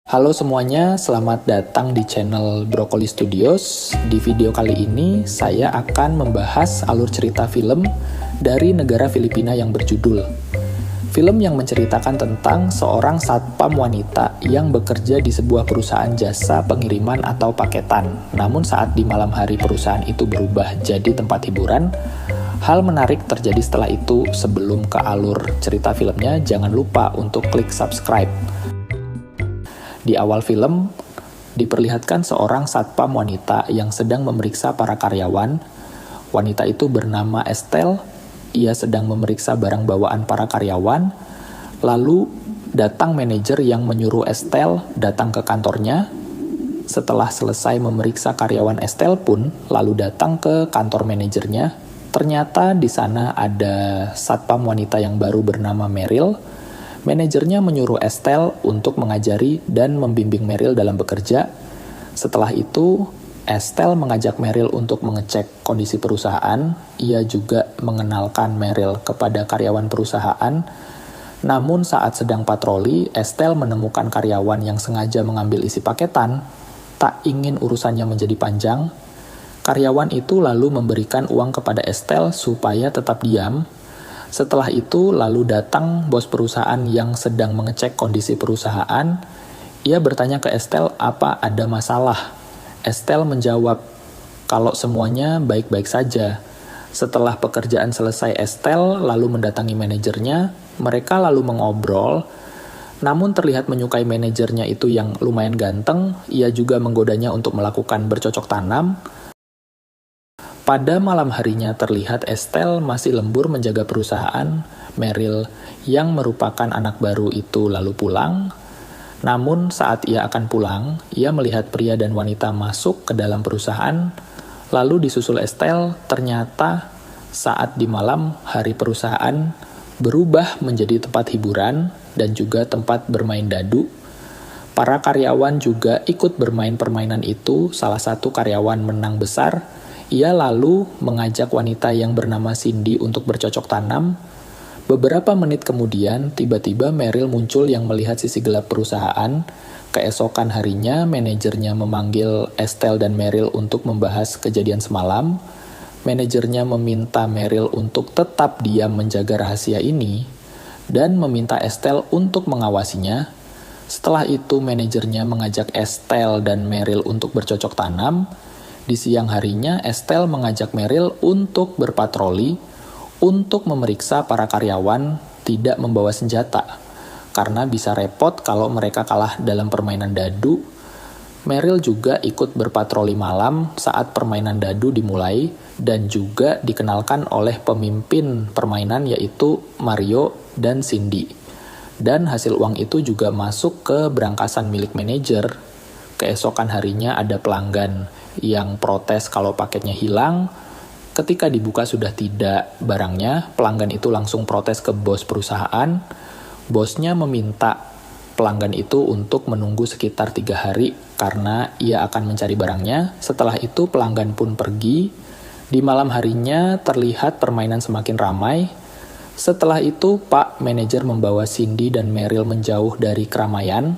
Halo semuanya, selamat datang di channel Broccoli Studios. Di video kali ini, saya akan membahas alur cerita film dari negara Filipina yang berjudul. Film yang menceritakan tentang seorang satpam wanita yang bekerja di sebuah perusahaan jasa pengiriman atau paketan. Namun saat di malam hari perusahaan itu berubah jadi tempat hiburan, hal menarik terjadi setelah itu. Sebelum ke alur cerita filmnya, jangan lupa untuk klik subscribe. Di awal film, diperlihatkan seorang satpam wanita yang sedang memeriksa para karyawan. Wanita itu bernama Estelle. Ia sedang memeriksa barang bawaan para karyawan. Lalu datang manajer yang menyuruh Estelle datang ke kantornya. Setelah selesai memeriksa karyawan, Estelle pun lalu datang ke kantor manajernya. Ternyata di sana ada satpam wanita yang baru bernama Meryl. Manajernya menyuruh Estelle untuk mengajari dan membimbing Meryl dalam bekerja. Setelah itu, Estelle mengajak Meryl untuk mengecek kondisi perusahaan. Ia juga mengenalkan Meryl kepada karyawan perusahaan. Namun saat sedang patroli, Estelle menemukan karyawan yang sengaja mengambil isi paketan. Tak ingin urusannya menjadi panjang, karyawan itu lalu memberikan uang kepada Estelle supaya tetap diam. Setelah itu, lalu datang bos perusahaan yang sedang mengecek kondisi perusahaan. Ia bertanya ke Estelle apa ada masalah. Estelle menjawab kalau semuanya baik-baik saja. Setelah pekerjaan selesai, Estelle lalu mendatangi manajernya. Mereka lalu mengobrol. Namun terlihat menyukai manajernya itu yang lumayan ganteng. Ia juga menggodanya untuk melakukan bercocok tanam. Pada malam harinya terlihat Estelle masih lembur menjaga perusahaan. Meryl yang merupakan anak baru itu lalu pulang. Namun saat ia akan pulang, ia melihat pria dan wanita masuk ke dalam perusahaan. Lalu disusul Estelle. Ternyata saat di malam hari perusahaan berubah menjadi tempat hiburan dan juga tempat bermain dadu. Para karyawan juga ikut bermain permainan itu. Salah satu karyawan menang besar. Ia lalu mengajak wanita yang bernama Cindy untuk bercocok tanam. Beberapa menit kemudian, tiba-tiba Meryl muncul yang melihat sisi gelap perusahaan. Keesokan harinya, manajernya memanggil Estelle dan Meryl untuk membahas kejadian semalam. Manajernya meminta Meryl untuk tetap diam menjaga rahasia ini, dan meminta Estelle untuk mengawasinya. Setelah itu, manajernya mengajak Estelle dan Meryl untuk bercocok tanam. Di siang harinya, Estelle mengajak Meryl untuk berpatroli untuk memeriksa para karyawan tidak membawa senjata, karena bisa repot kalau mereka kalah dalam permainan dadu. Meryl juga ikut berpatroli malam saat permainan dadu dimulai dan juga dikenalkan oleh pemimpin permainan yaitu Mario dan Cindy. Dan hasil uang itu juga masuk ke berangkasan milik manajer. Keesokan harinya ada pelanggan yang protes kalau paketnya hilang. Ketika dibuka sudah tidak barangnya, pelanggan itu langsung protes ke bos perusahaan. Bosnya meminta pelanggan itu untuk menunggu sekitar 3 hari karena ia akan mencari barangnya. Setelah itu pelanggan pun pergi. Di malam harinya terlihat permainan semakin ramai. Setelah itu Pak Manajer membawa Cindy dan Meryl menjauh dari keramaian.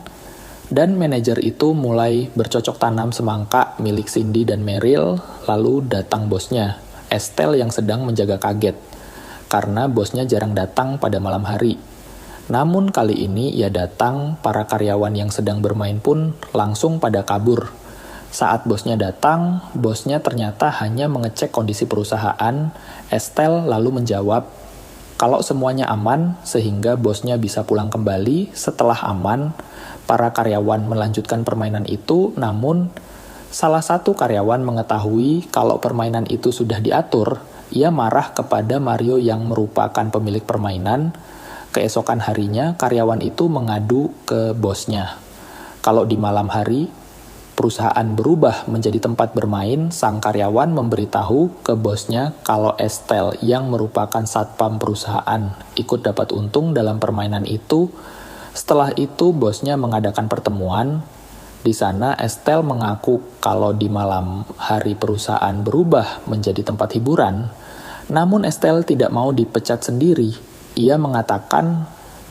Dan manajer itu mulai bercocok tanam semangka milik Cindy dan Meryl. Lalu datang bosnya, Estelle yang sedang menjaga kaget, karena bosnya jarang datang pada malam hari. Namun kali ini ia datang, para karyawan yang sedang bermain pun langsung pada kabur. Saat bosnya datang, bosnya ternyata hanya mengecek kondisi perusahaan. Estelle lalu menjawab kalau semuanya aman sehingga bosnya bisa pulang kembali. Setelah aman, para karyawan melanjutkan permainan itu, namun salah satu karyawan mengetahui kalau permainan itu sudah diatur. Ia marah kepada Mario yang merupakan pemilik permainan. Keesokan harinya, karyawan itu mengadu ke bosnya. Kalau di malam hari, perusahaan berubah menjadi tempat bermain, sang karyawan memberitahu ke bosnya kalau Estelle yang merupakan satpam perusahaan ikut dapat untung dalam permainan itu. Setelah itu, bosnya mengadakan pertemuan. Di sana, Estelle mengaku kalau di malam hari perusahaan berubah menjadi tempat hiburan. Namun Estelle tidak mau dipecat sendiri. Ia mengatakan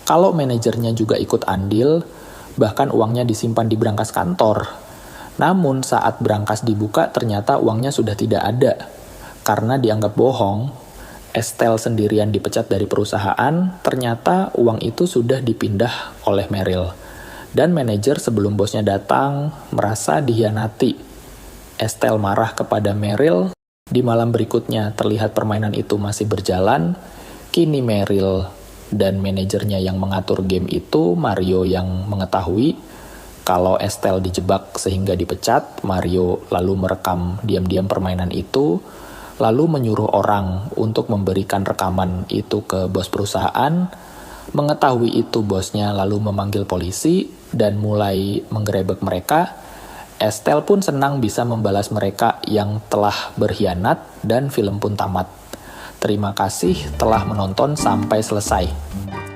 kalau manajernya juga ikut andil, Bahkan uangnya disimpan di brankas kantor. Namun saat brankas dibuka ternyata uangnya sudah tidak ada. Karena dianggap bohong, Estelle sendirian dipecat dari perusahaan, ternyata uang itu sudah dipindah oleh Meryl. Dan manajer sebelum bosnya datang merasa dihianati. Estelle marah kepada Meryl. Di malam berikutnya terlihat permainan itu masih berjalan. Kini Meryl dan manajernya yang mengatur game itu, Mario yang mengetahui kalau Estelle dijebak sehingga dipecat. Mario lalu merekam diam-diam permainan itu, lalu menyuruh orang untuk memberikan rekaman itu ke bos perusahaan. Mengetahui itu bosnya lalu memanggil polisi dan mulai menggerebek mereka. Estelle pun senang bisa membalas mereka yang telah berkhianat dan film pun tamat. Terima kasih telah menonton sampai selesai.